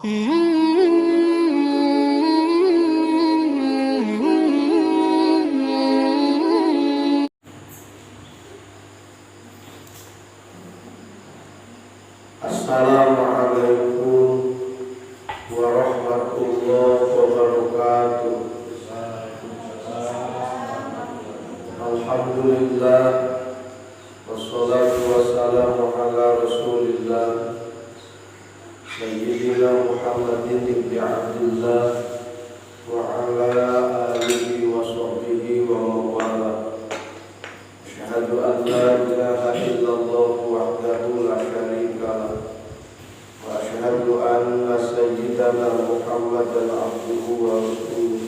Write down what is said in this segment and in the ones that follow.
Assalamualaikum warahmatullahi wabarakatuh. Alhamdulillah, wassalatu wassalamu ala rasulillah Sayyidina Muhammadin ibn Abdullah wa ala alihi wa sahbihi wa mawala. Asyhadu an la ilaha illallah wahdahu la syarika lah wa asyhadu anna sayyidana Muhammadan abduhu wa rasuluh.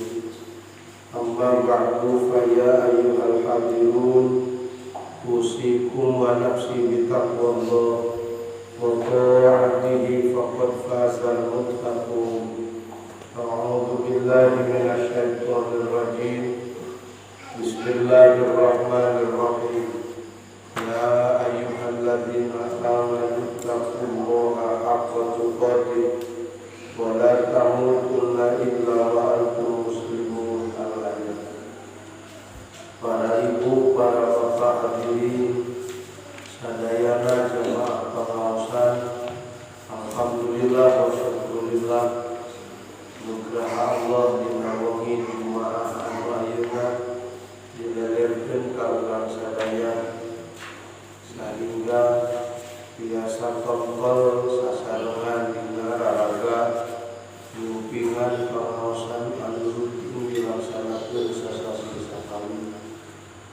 Amma ba'du fa ya ayyuhal hadirun usikum wa nafsi bi taqwallah wa ta'atihi faqad fazal muttaqun. A'udzu billahi minasy syaithanir rajim. Bismillahirrahmanirrahim. Ya ayyuhalladzina amanu taqullaha haqqa tuqatih wa la tamutunna illa wa antum muslimun. Al-ayat. Para ibu, para bapak hadirin sadayana jemaah pengawasan, alhamdulillah wa syukurillah nugraha Allah dinawangi jemaah anu ayeuna dilelehkeun ka urang sadaya sehingga biasa tongkol sasarengan dina raraga nyupingan pengawasan anu rutin dilaksanakeun sasasi sakali.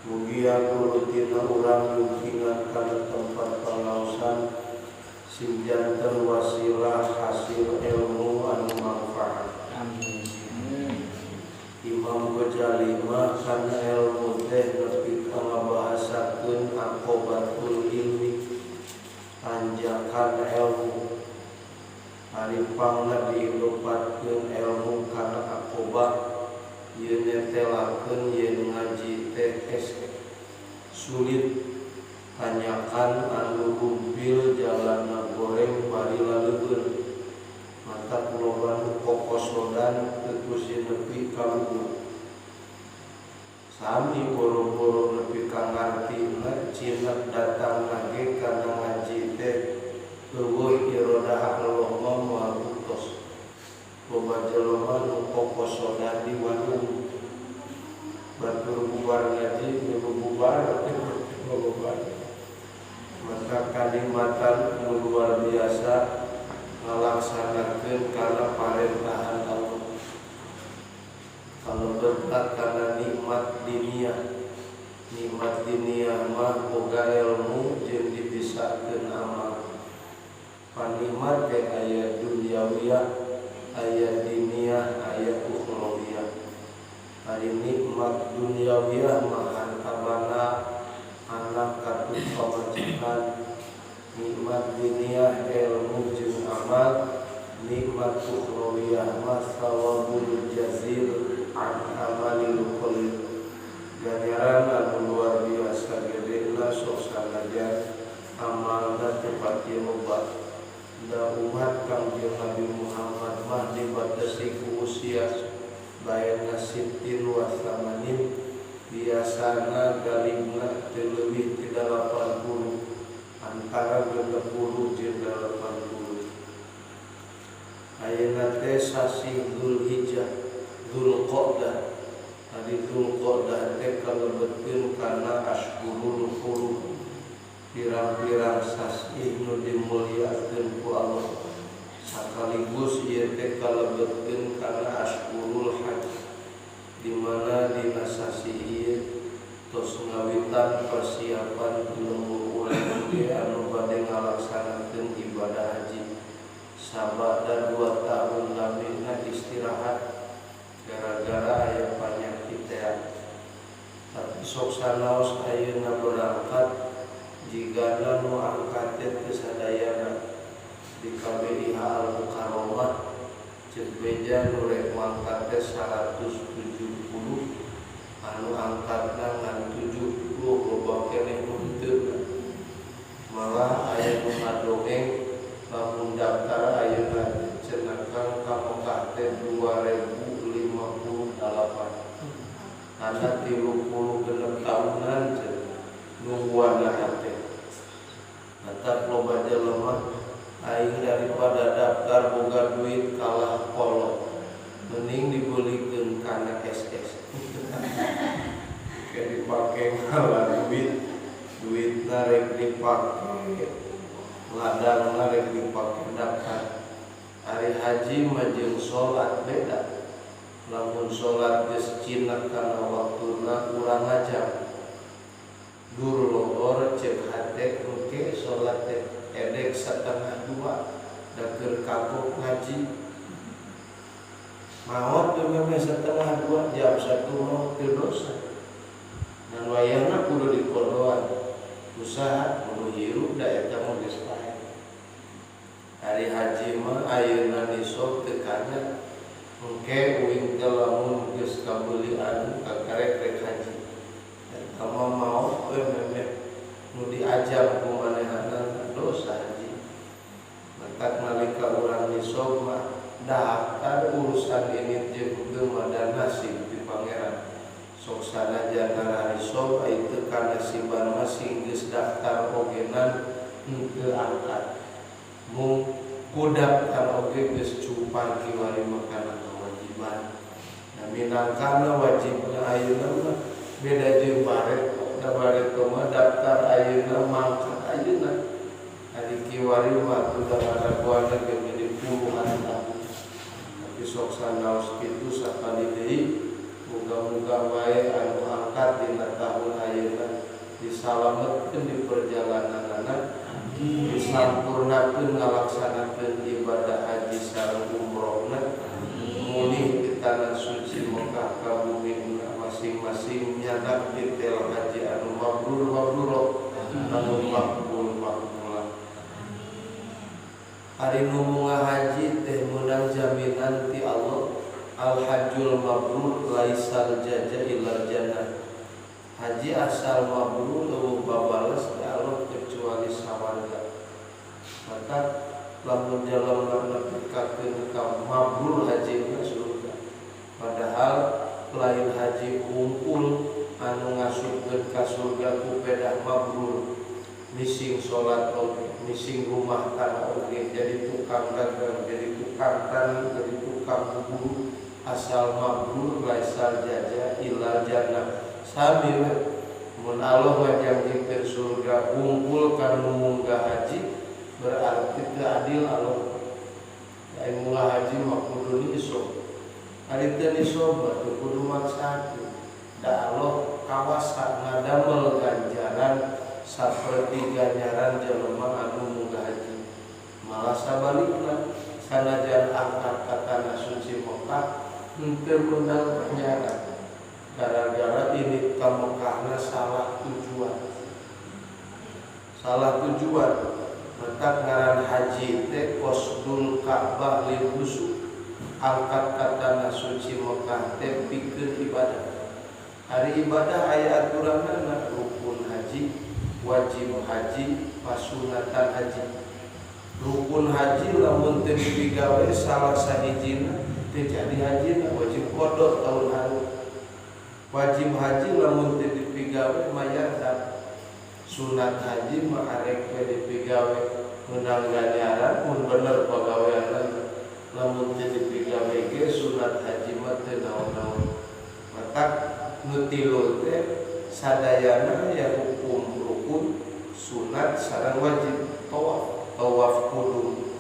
Mugia rutina urang nyupingan kana tempat pengawasan sing janten wasilah hasil ilmu anu manfaat. Amin. Imam Ghazali mah kana ilmu teh nepi ka ngabahasakeun aqobatul ilmi, tanjakan ilmu. Ari pangna diilupatkeun ilmu kana aqobah, ieu netelakeun yen ngaji teh sulit. Tanyakan anu gumbil jalanna goreng bari laleueun. Mata kuloban kokosodan teu kusi nepi ka luhur. Sami boro-boro nepi ka ngartina cinak datang lagi kana ngaji teh eueuh irodah Allah moal utos. Loba jelema nu kokosodan di warung batur bubar ngaji nu bubar maka kalimatan luar biasa ngalaksanakeun kana parentahan Allah. Kalau berkat kana nikmat dunia mah boga ilmu jeung dibisakeun amal. Panikmat teh aya duniawiyah, aya diniyah, aya ukhrawiyah. Ari nikmat duniawiyah mah hartabana anak katut pamajikan. Nikmat dunia ilmu jeung amal, nikmat ukhrawiyah mah thawabul jazil an amalil qalil. Ganjaran anu luar biasa gedena sok sanajan amalna teu pati loba. Da umat Kangjeng Nabi Muhammad mah dibatasi ku usia baena sittin wa samanin, biasana galibna teu leuwih ti 80, antara 60 jeung 80. Ayeuna teh sasi Dzulhijjah, Dzulqa'dah. Adi Dzulqa'dah teh kalebetkeun kana Ashhurul Hurum, pirang-pirang sasi nu dimuliakeun ku Allah. Sakaligus ieu teh kalebetkeun kana Ashhurul Hajj, di mana dina sasi ieu tos ngawitan persiapan lembur urang ge anu bade ngalaksanakeun ibadah haji. Sabada 2 tahun lamina istirahat gara-gara aya panyakit teh. Tapi sok sanaos ayeuna berangkat jigana nu angkat teh teu sadayana di KBIH Al-Mukarramah ceuk beja nu rek mangkat teh 170, anu angkatna ngan 70 loba keneh nu teu. Malah aya nu ngadongeng lamun daftar ayeuna cenah anak 36 tahunan nungguan hati. Mata loba jelema aing daripada daftar boga duit kalah kolot. Mending dibelikeun kana SS. Kayak dipake ngalah duit narek dipake ladang narek dipake daftar. Hari haji mah jeung salat beda. Lamun salat geus cinak kana waktuna urang ngajak. Dur lohor cek hate engke salat teh edek 1:30 da keur kagok ngaji. Maot tuh memang 1:30 jam 1 mau teu dosa. Dan wayahna kudu dikodoan. Usaha kudu hirup da eta mah geus pae. Hari haji mah ayeuna nisab teu kana. Engke uing teh lamun geus kabeuli anu kakarek rek haji. Eta mah maot we memang nu diajak ku manehna dosa haji. Maka nalika urang nisab mah daftar urusan ini jeung gemada nasib di pangeran. Sok sanajan hari sob itu kana nasiban masing geus daftar ogenan henteu angkat. Mung kudaftar oge geus cupan kiwari makana kewajiban. Da minangkana wajibna ayeuna mah beda jeung baret. Da baret mah daftar ayeuna mangkat ayeuna. Ari kiwari mah teu ngaragoana ge jadi puluhan tahun. Sok sanaos kitu sakali deui muga-muga wae anu angkat dina tahun ayeuna disalametkeun di perjalananna, disampurnakeun ngalaksanakeun ibadah haji sareng umrohna, mulih di tanah suci Mekah ka bumi masing-masing nyanak detail haji anu mabrur anu makbul. Hari nu haji teh meunang jaminan ti Allah. Al-hajjul mabrur laisal jaza ilal jannah. Haji asal mabrur teu babales ti Allah kecuali sawarga. Maka lamun jalema nepikakeun ka mabrur hajina surga. Padahal lain haji kumpul anu ngasupkeun ka surga ku pedah mabrur. Mising salat oge, mising rumah tangga oge, jadi tukang dagang, jadi tukang tani, jadi tukang buruh, asal mabrur laisal jaza ilal jannah. Sami we mun Allah ngajanjikeun surga kumpul kanu munggah haji berarti teu adil Allah. Lain munggah haji mah kudu nisab. Ari teu nisab teu kudu maksakeun. Da Allah kawasa ngadamel ganjaran saperti ganjaran jelema anu munggah haji. Malah sabalikna sanajan angkat ka tanah suci Mekah henteu meunang panjara. Gara-gara ini ka Mekahna salah tujuan. Maka ngaran haji teh qasdul Ka'bah lil wushu. Angkat ka tanah suci Mekah teh pikeun ibadah. Hari ibadah aya aturanna rukun haji, wajib haji, pasunatan haji. Rukun haji lamun teu digawe salah sahijina teu jadi hajina wajib qada tahun haru. Wajib haji lamun teu dipigawe mayar. Sunat haji mah arek we dipigawe meunang ganjaran mun bener pagaweanna. Lamun teu dipigawe ge sunat haji mah teu naon-naon. Maka nu tilu teh sadayana ya hukum rukun, sunat sareng wajib. Tawaf kudu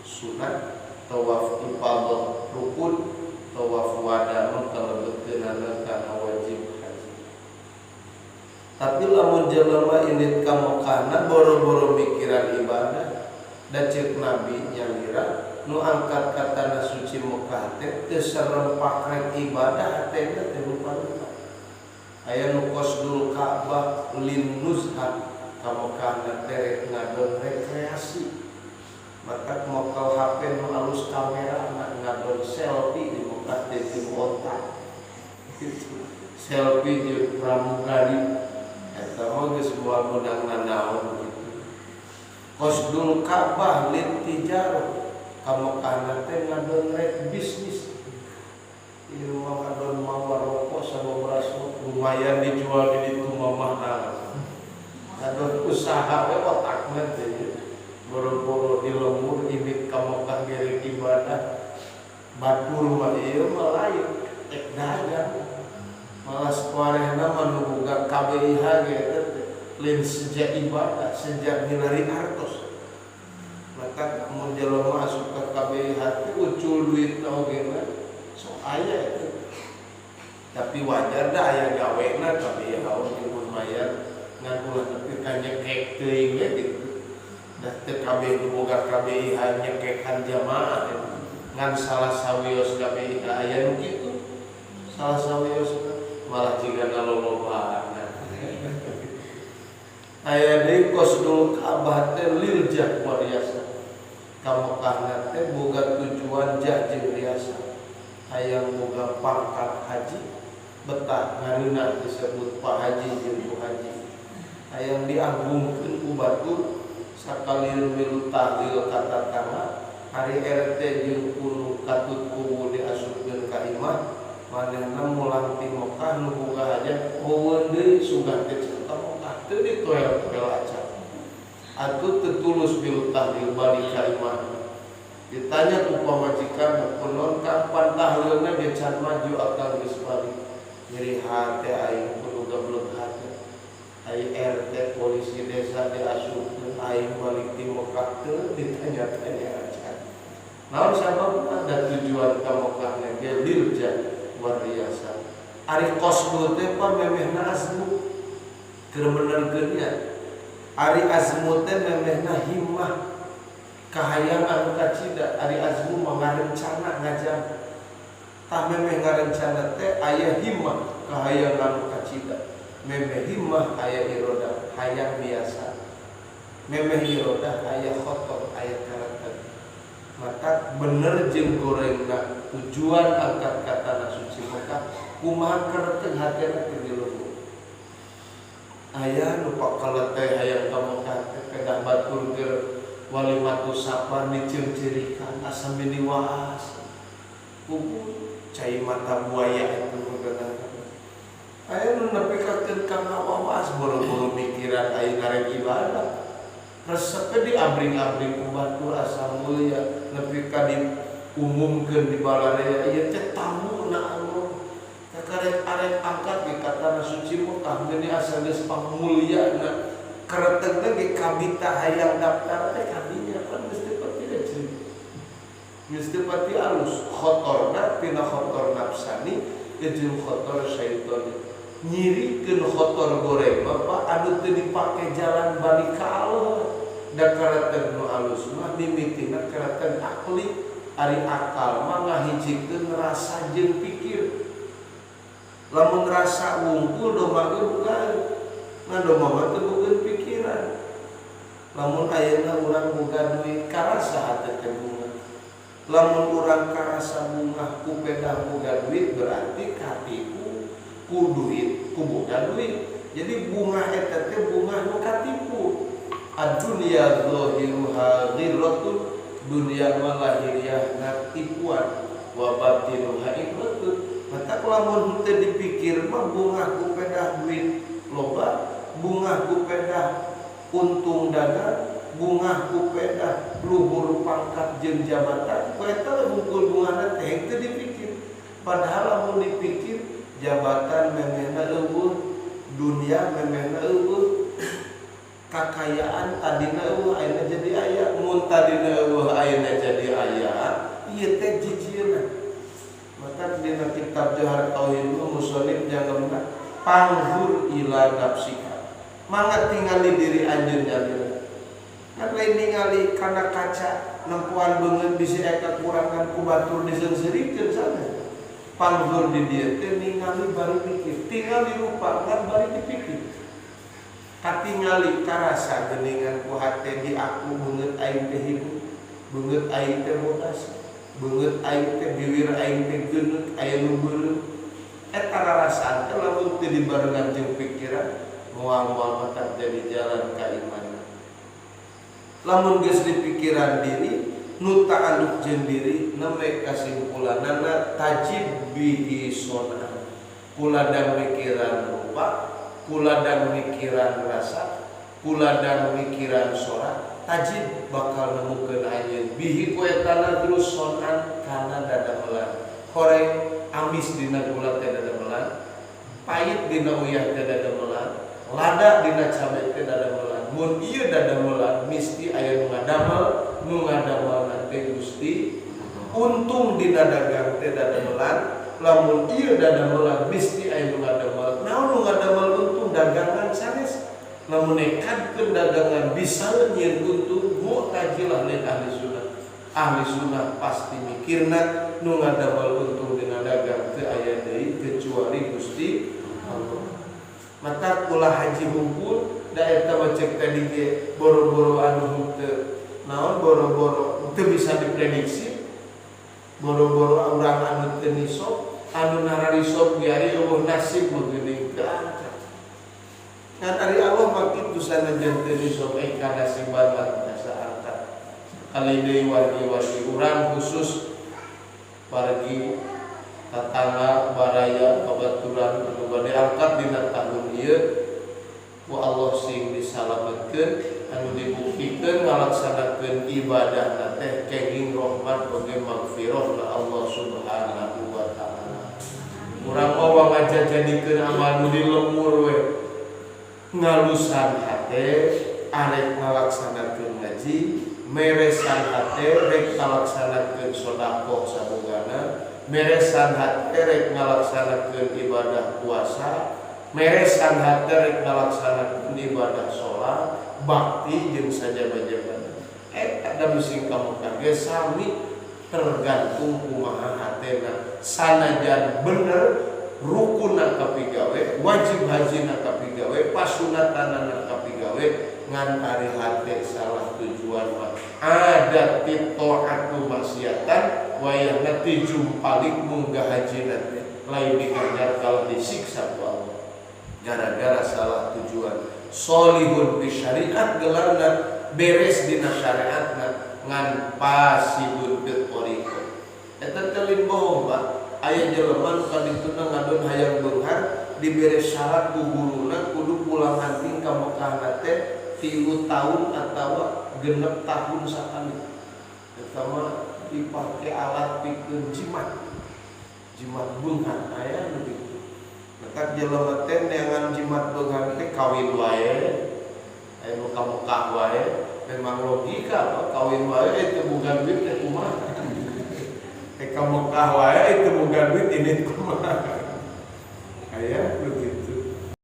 sunat, tawaf ifadah rukun, tawaf wada mah kalebetkeunana kana wajib haji. Tapi lamun jelema indit ka Mekahna boro-boro mikiran ibadah, da ceuk Nabi nyalira nu angkat ka tanah suci Mekah teh teu sarempak rek ibadah hatena teh rupa-rupa. Aya nu qasdul Ka'bah lin nuzha ka Mekahna teh rek ngadon rekreasi. Maka mokal HP nu alus kamera ngadon selfie di Mekah teh di otak. Selfie jeung pramugari eta mah geus moal meunang nanaon kitu. Qasdul Ka'bah lin tijarah ka Mekahna teh ngadon rek bisnis. Ieu mah kadon mawa rokok sama beras lumayan dijual di ditu mah mahal. Kadon usaha we otakna teh boro-boro di lembur imit ka Mekah gere ibadah. Batur mah ieu mah lain ek dagang. Malah sakuarehna mah nu boga KBIH ge teh lain sejak ibadah, sejak nilari artos. Maka mun jelema asup ka KBIH teh ucul duit oge mah sok aya itu. Tapi wajar dah aya gawena KBIH oge mun mayar ngan ulah nepi ka nyekek teuing we gitu. Da teu kabeh nu boga KBIH nyekekan jamaah ngan salah sawios KBIH aya nu kitu. Salah sawios malah jiga nalolobaan. Aya deui Qasdul Ka'bah teh liljah wariasa. Ka Mekah teh boga tujuan jah jeung riasa. Hayang boga pangkat haji betah ngareuna disebut Pak Haji jeung Bu Haji. Hayang diagungkeun ku batur sakalieu milu tahlil kata tama hari RT jeung kudu katut kubu diasupkeun ka imah manehna mulang ti Mekah nu boga hajat eueun deui sugah teh ka Mekah teu ditoel-toel acan. Atuh teu tulus milu tahlil balik ka imah. Ditanya ku pamajikan kunon kapan tahlilna ge can maju akal geus balik. Nyeri hate aing kudu gablek hate. Ai RT polisi desa diasupkeun aing balik ti Mekah teu ditanya-tanya acan. Naon sababna ada tujuan ka Mekah ge liljah wariasa. Ari qasdu teh pa memehna azmu keur benerkeun nya. Ari azmu teh memehna himmah kahayang anu kacida. Ari azmu mah ngarencana ngajam. Tah memeh ngarencana teh aya himmah kahayang anu kacida. Memeh himmah aya irodah hayang biasa. Memeh irodah aya khotor aya karakter. Maka bener jeung gorengna tujuan angkat katana suci Mekah kumaha kareteng hatena teh dileuhur. Aya nu kaleteh hayang ka Mekah teh kedah batur keur walimatus safar diceur-ceurikan asa meni waas. Kubu cai mata buaya itu beunang. Aya nu nepi ka kang waas boro-boro mikiran aya ngareng ibadah. Resep di abring-abring ku batur asa mulia nepi ka diumumkeun di balarea ieu teh tamuna Allah. Karek-arek angkat ge katana suci Mekah geus asa geus pamuliana. Karetengna ge kabita hayang daftar teh kadinya kan geus teu pati eceu. Geus teu pati alus. Khotorna tina khotor nafsani jeung khotor syaitan. Nyirikeun khotor goreng Bapak anu teu dipake jalan balik ka Allah. Da kareteng nu alus mah mimitina kareteng akli. Ari akal mah ngahijikeun rasa jeung pikir. Lamun rasa wungkul domah ge bukan. Ngan domah mah teu bogeun pikiran. Lamun ayeuna urang boga duit karasa hate teh bunga. Lamun urang karasa bunga ku pedah boga duit berarti katipu ku duit ku boga duit. Jadi bunga eta teh bunga nu katipu. Ad-dunya zahiruha ghirratun, dunya mah lahiriahna tipuan wa batinuha ibratun. Mata lamun teu dipikir mah bunga ku pedah duit loba, bunga ku pedah untung dagang, bunga ku pedah luhur pangkat jeung jabatan. Ku eta hungkul bungana teh teu dipikir. Padahal lamun dipikir jabatan memehna eueuh, dunia memehna eueuh. Kakayaan tadina eueuh ayeuna jadi aya, mun tadina eueuh ayeuna jadi aya, ieu teh jijieuna. Maka dina kitab Johar Tauhid musannif jangamna panghur ila nafsika. Mangga tingali diri anjeun jalina. Kan lain ningali kana kaca nempuan beungeun bisi eta kurangan ku batur diseungsirikeun sana. Panghur di dieu teh ningali bari mikir, tingali rupa ngan bari dipikir. Katingali karasa geuningan ku hate di aku beungeut aing teh hidup, beungeut aing teh bodas, beungeut aing teh bibir aing teh geuneuk aya nu beureum. Eta rarasaan teh lamun teu dibarengan jeung pikiran moal-moal mata jadi jalan ka iman. Lamun geus dipikiran diri nu ta'alluq jeung diri neme kasimpulanana tajib bihi sonan kuladang mikiran rupa, kuladang mikiran rasa, kuladang mikiran sorak, tajib bakal nemukeun ayeun bihi ku etana terus sonan kana dadamelan. Horeng amis dina gula teh dadamelan, pahit dina uyah teh dadamelan, lada dina cabe teh dadamelan. Mun ieu dadamelan misti aya nu ngadamel nanti Gusti. Untung dina dagang teh dadamelan, lamun ieu dadamelan misti aya nu ngadamel. Naon nu ngadamel untung dagangan sanes. Lamun nekadkeun dagangan bisa nyieun untung mu'tajilah lain ahli sunnah. Ahli sunnah pasti mikirna nu ngadamel untung dina dagang teu aya deui kecuali Gusti Allah. Mata ulah haji hunkul da eta cek tadi ge boro-boro anu teu naon boro-boro teu bisa diprediksi. Boro-boro urang anu teu nisab, anu nararisab biari eueuh nasib begeuning teu angkat. Ngan ari Allah mah kitu sanajan teu nisab kana nasiban mah biasa angkat. Kali deui wargi-wargi urang khusus wargi tatangga baraya babaturan anu bade angkat dina tahun ieu ku Allah sing disalametkeun anu dibuktikeun ngalaksanakeun ibadah teh kenging rahmat oge magfirah ka Allah Subhanahu wa taala. Urang mah ngaja jadikeun amal nu dilemur we ngalusan hate arek ngalaksanakeun ngaji, meresan hate rek ngalaksanakeun sedekah sabogana, meresan hate rek ngalaksanakeun ibadah puasa, meresan hate rek ngalaksanakeun ibadah salat, bakti jeung sajaba-jabana. Ada bising kamu kage sami tergantung kumaha hatena. Sanajan bener rukunna kapigawe, wajib hajina kapigawe, pasunatanana kapigawe, ngan ari hate salah tujuan mah ada titoatu maksiatan wayahna tijumpalik munggah hajina teh lain diganjar kalau disiksa ku Allah gara-gara salah tujuan. Solihun fi syariat gelarna beres dina syariatna ngan pasibun fil tariqah. Eta teh lin bohong Pak. Aya jelema nu kadituna ngadon hayang beunghar diberes syarat ku guruna kudu pulang anting ka Mekah teh 3 tahun atawa 6 tahun sakali. Eta mah dipake alat pikeun jimat. Jimat beunghar aya nu kitu. Maka jelema teh neangan jimat beunghar teh kawin wae. Aya nu ka Mekah wae. Memang logika kawin wae teh bukan duit teh kumaha. Ka Mekah wae itu bukan duit ini kumaha. Aya